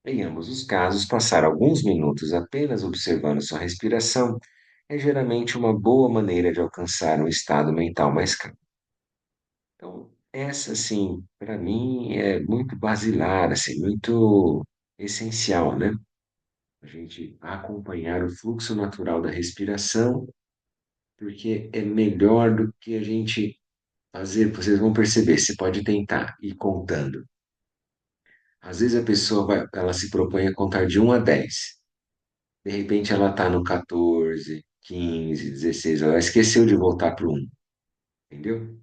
Em ambos os casos, passar alguns minutos apenas observando sua respiração é geralmente uma boa maneira de alcançar um estado mental mais calmo. Então, essa, assim, para mim é muito basilar, assim, muito essencial, né? A gente acompanhar o fluxo natural da respiração, porque é melhor do que a gente fazer. Vocês vão perceber, você pode tentar ir contando. Às vezes a pessoa vai, ela se propõe a contar de 1 a 10. De repente ela está no 14, 15, 16, ela esqueceu de voltar para o 1, entendeu?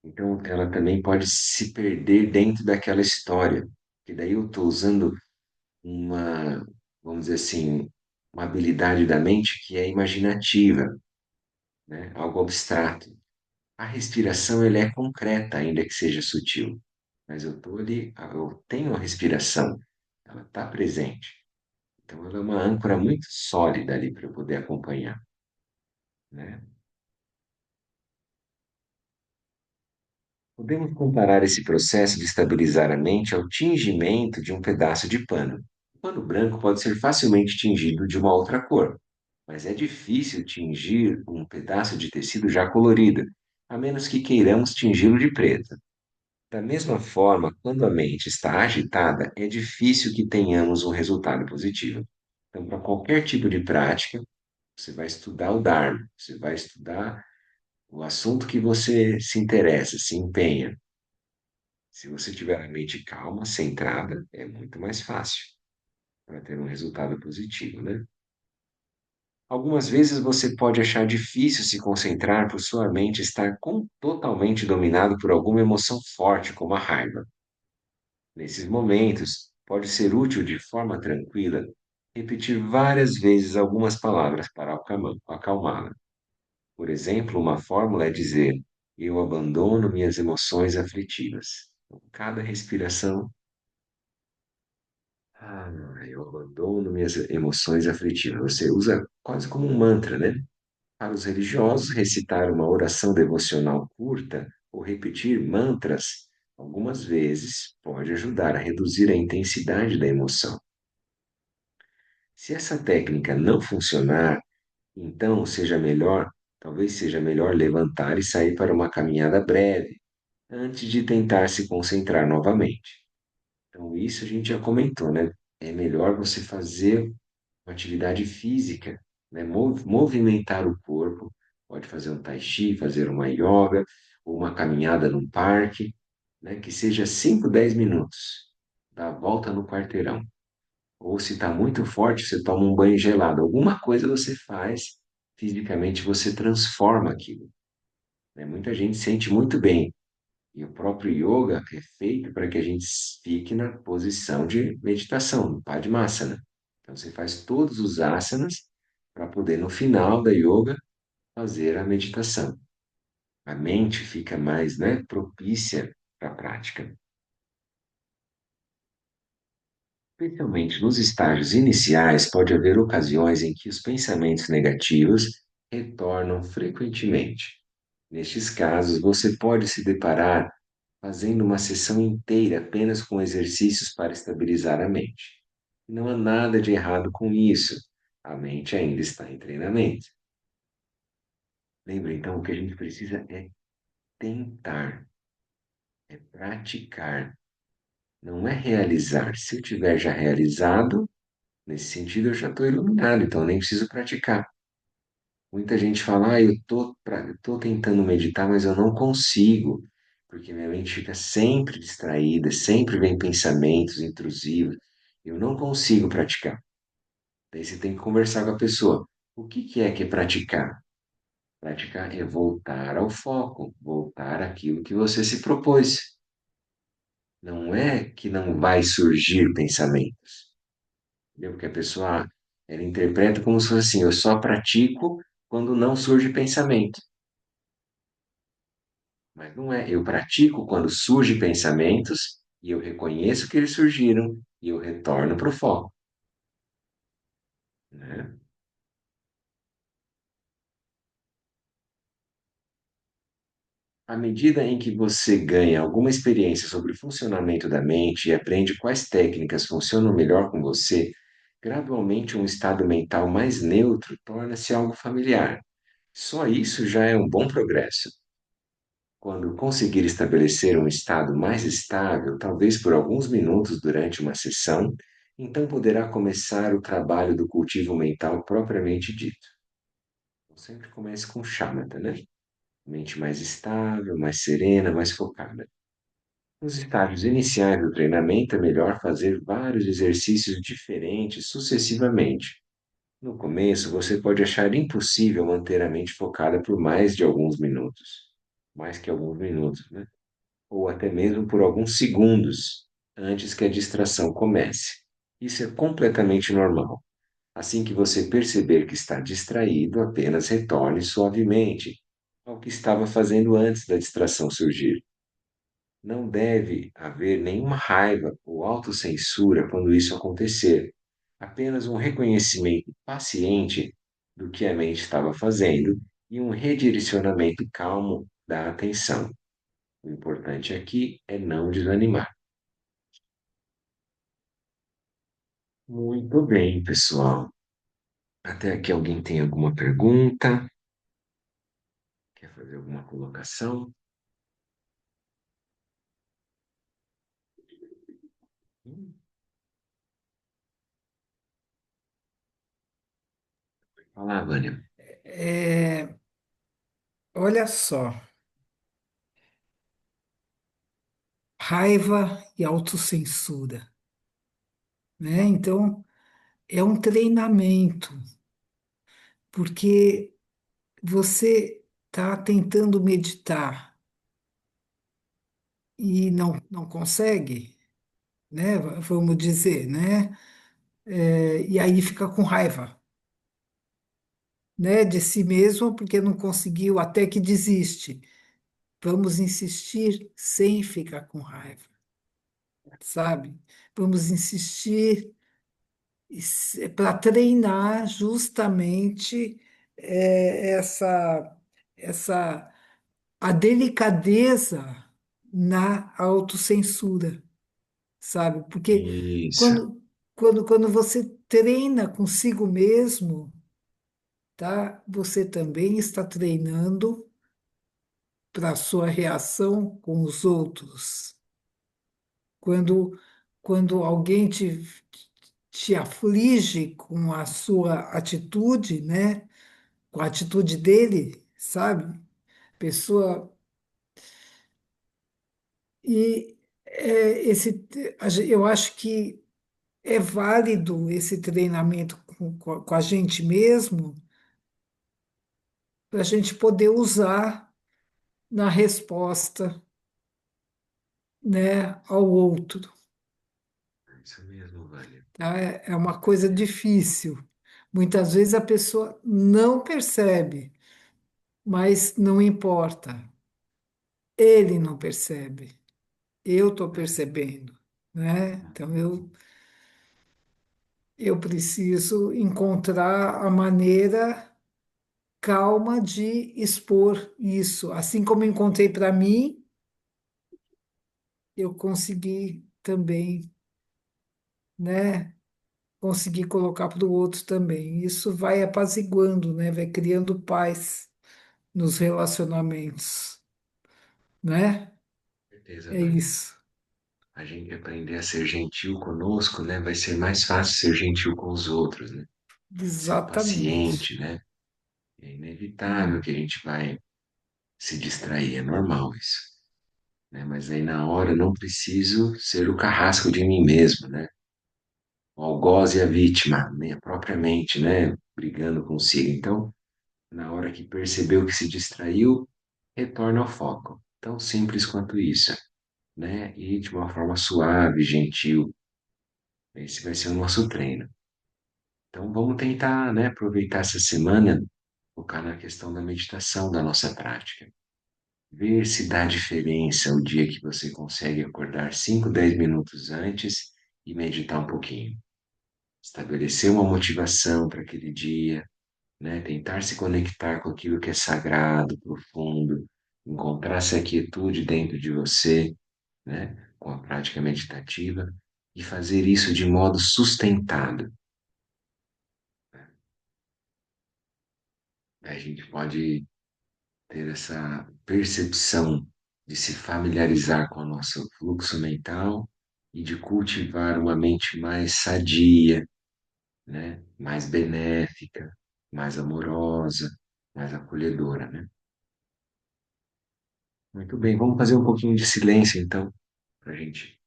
Então ela também pode se perder dentro daquela história. E daí eu estou usando uma, vamos dizer assim, uma habilidade da mente que é imaginativa, né? Algo abstrato. A respiração ela é concreta, ainda que seja sutil, mas eu tô ali, eu tenho a respiração, ela está presente. Então ela é uma âncora muito sólida ali para eu poder acompanhar, né? Podemos comparar esse processo de estabilizar a mente ao tingimento de um pedaço de pano. O pano branco pode ser facilmente tingido de uma outra cor, mas é difícil tingir um pedaço de tecido já colorido, a menos que queiramos tingi-lo de preto. Da mesma forma, quando a mente está agitada, é difícil que tenhamos um resultado positivo. Então, para qualquer tipo de prática, você vai estudar o Dharma, você vai estudar o assunto que você se interessa, se empenha. Se você tiver a mente calma, centrada, é muito mais fácil para ter um resultado positivo, né? Algumas vezes você pode achar difícil se concentrar por sua mente estar totalmente dominado por alguma emoção forte, como a raiva. Nesses momentos, pode ser útil de forma tranquila repetir várias vezes algumas palavras para acalmá-la. Por exemplo, uma fórmula é dizer: eu abandono minhas emoções aflitivas. Cada respiração, ah, eu abandono minhas emoções aflitivas. Você usa quase como um mantra, né? Para os religiosos, recitar uma oração devocional curta ou repetir mantras algumas vezes pode ajudar a reduzir a intensidade da emoção. Se essa técnica não funcionar, então talvez seja melhor levantar e sair para uma caminhada breve, antes de tentar se concentrar novamente. Então, isso a gente já comentou, né? É melhor você fazer uma atividade física, né? Movimentar o corpo. Pode fazer um tai chi, fazer uma yoga, ou uma caminhada num parque, né? Que seja 5, 10 minutos. Dá a volta no quarteirão. Ou se está muito forte, você toma um banho gelado. Alguma coisa você faz, fisicamente você transforma aquilo, né? Muita gente sente muito bem. E o próprio yoga é feito para que a gente fique na posição de meditação, no Padmasana. Então você faz todos os asanas para poder, no final da yoga, fazer a meditação. A mente fica mais, né, propícia para a prática. Especialmente nos estágios iniciais, pode haver ocasiões em que os pensamentos negativos retornam frequentemente. Nestes casos, você pode se deparar fazendo uma sessão inteira apenas com exercícios para estabilizar a mente. Não há nada de errado com isso. A mente ainda está em treinamento. Lembra então, o que a gente precisa é tentar, é praticar, não é realizar. Se eu tiver já realizado, nesse sentido eu já estou iluminado, então eu nem preciso praticar. Muita gente fala, eu tô tentando meditar, mas eu não consigo, porque minha mente fica sempre distraída, sempre vem pensamentos intrusivos. Eu não consigo praticar. Daí você tem que conversar com a pessoa. O que é praticar? Praticar é voltar ao foco, voltar àquilo que você se propôs. Não é que não vai surgir pensamentos. Entendeu? Porque a pessoa, ela interpreta como se fosse assim, eu só pratico quando não surge pensamento. Mas não é. Eu pratico quando surgem pensamentos e eu reconheço que eles surgiram e eu retorno para o foco, né? À medida em que você ganha alguma experiência sobre o funcionamento da mente e aprende quais técnicas funcionam melhor com você, gradualmente um estado mental mais neutro torna-se algo familiar. Só isso já é um bom progresso. Quando conseguir estabelecer um estado mais estável, talvez por alguns minutos durante uma sessão, então poderá começar o trabalho do cultivo mental propriamente dito. Então, sempre comece com shamatha, né? Mente mais estável, mais serena, mais focada. Nos estágios iniciais do treinamento, é melhor fazer vários exercícios diferentes sucessivamente. No começo, você pode achar impossível manter a mente focada por mais de alguns minutos. Mais que alguns minutos, né? Ou até mesmo por alguns segundos antes que a distração comece. Isso é completamente normal. Assim que você perceber que está distraído, apenas retorne suavemente ao que estava fazendo antes da distração surgir. Não deve haver nenhuma raiva ou autocensura quando isso acontecer. Apenas um reconhecimento paciente do que a mente estava fazendo e um redirecionamento calmo da atenção. O importante aqui é não desanimar. Muito bem, pessoal. Até aqui alguém tem alguma pergunta? Quer fazer alguma colocação? Fala, Vânia. É, olha só, raiva e autocensura, né? Então, é um treinamento, porque você está tentando meditar e não consegue, né? Vamos dizer, né? E aí fica com raiva, né? De si mesmo porque não conseguiu, até que desiste. Vamos insistir sem ficar com raiva, sabe? Vamos insistir para treinar justamente essa essa a delicadeza na autocensura, sabe? Porque Isso. quando quando você treina consigo mesmo, tá? Você também está treinando para a sua reação com os outros. Quando, quando alguém te aflige com a sua atitude, né? Com a atitude dele, sabe? Pessoa. E eu acho que é válido esse treinamento com a gente mesmo, para a gente poder usar na resposta, né, ao outro, É isso mesmo, Vânia. tá? É uma coisa difícil. Muitas vezes a pessoa não percebe, mas não importa. Ele não percebe. Eu estou É. percebendo, né? Então Uhum. eu preciso encontrar a maneira calma de expor isso. Assim como eu encontrei para mim, eu consegui também, né? Conseguir colocar para o outro também. Isso vai apaziguando, né? Vai criando paz nos relacionamentos, né? Certeza, É Vânia. isso. A gente aprender a ser gentil conosco, né? Vai ser mais fácil ser gentil com os outros, né? Ser Exatamente. paciente, né? É inevitável que a gente vai se distrair, é normal isso, né? Mas aí na hora não preciso ser o carrasco de mim mesmo, né? O algoz e a vítima, né? Propriamente, né? Brigando consigo. Então, na hora que percebeu que se distraiu, retorna ao foco. Tão simples quanto isso, né? E de uma forma suave, gentil. Esse vai ser o nosso treino. Então, vamos tentar, né, aproveitar essa semana, focar na questão da meditação da nossa prática. Ver se dá diferença o dia que você consegue acordar 5, 10 minutos antes e meditar um pouquinho. Estabelecer uma motivação para aquele dia, né? Tentar se conectar com aquilo que é sagrado, profundo, encontrar essa quietude dentro de você, né? Com a prática meditativa e fazer isso de modo sustentado. A gente pode ter essa percepção de se familiarizar com o nosso fluxo mental e de cultivar uma mente mais sadia, né? Mais benéfica, mais amorosa, mais acolhedora, né? Muito bem, vamos fazer um pouquinho de silêncio então, para a gente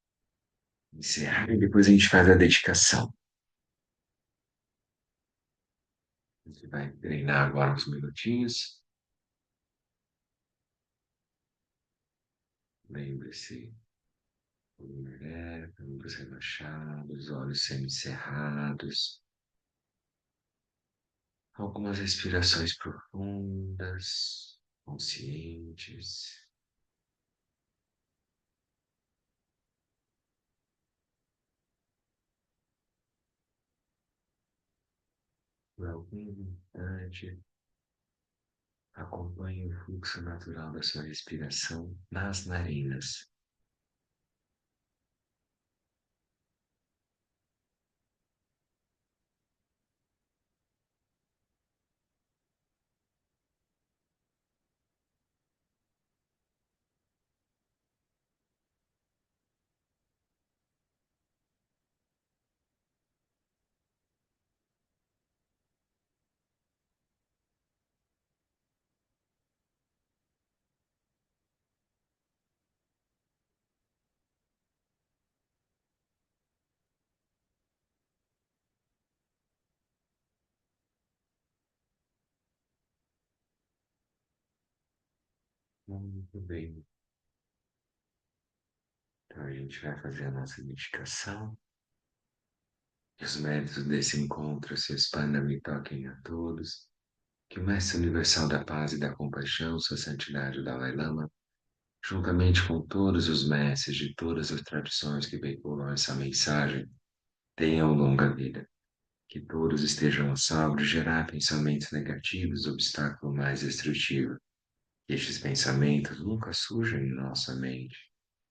encerrar e depois a gente faz a dedicação. A gente vai treinar agora uns minutinhos. Lembre-se, ombros eretos, ombros relaxados, olhos semicerrados. Algumas respirações profundas, conscientes. Por algum instante, acompanhe o fluxo natural da sua respiração nas narinas. Muito bem. Então a gente vai fazer a nossa meditação. Que os méritos desse encontro se expandam e toquem a todos. Que o Mestre Universal da Paz e da Compaixão, Sua Santidade o Dalai Lama, juntamente com todos os mestres de todas as tradições que veiculam essa mensagem, tenham longa vida. Que todos estejam a salvo de gerar pensamentos negativos, obstáculo mais destrutivo. Que estes pensamentos nunca surjam em nossa mente.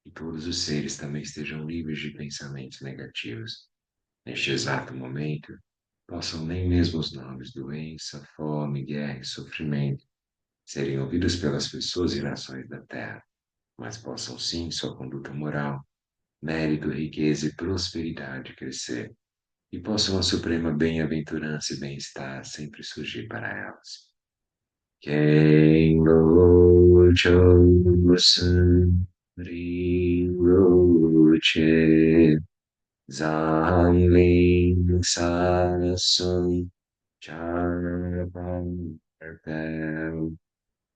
Que todos os seres também estejam livres de pensamentos negativos. neste exato momento, possam nem mesmo os nomes doença, fome, guerra e sofrimento serem ouvidos pelas pessoas e nações da terra, mas possam sim sua conduta moral, mérito, riqueza e prosperidade crescer, e possam a suprema bem-aventurança e bem-estar sempre surgir para elas. Quem lo chosen Rinpoche Zangling Sasun Charpam Perpel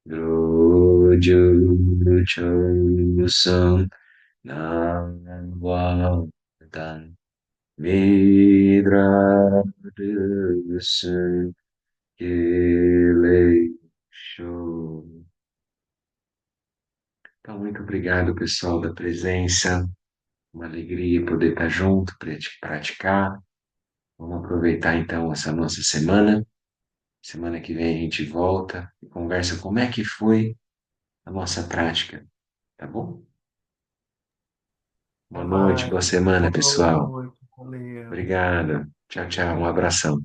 Droju Chosun Namwadan Vidradusun Kile Show. Então, muito obrigado, pessoal, da presença. Uma alegria poder estar junto, praticar. Vamos aproveitar então essa nossa semana. Semana que vem a gente volta e conversa como é que foi a nossa prática, tá bom? Boa Até noite, mais. boa semana, Boa pessoal. noite. Valeu. Obrigado. Tchau, tchau. Um abração.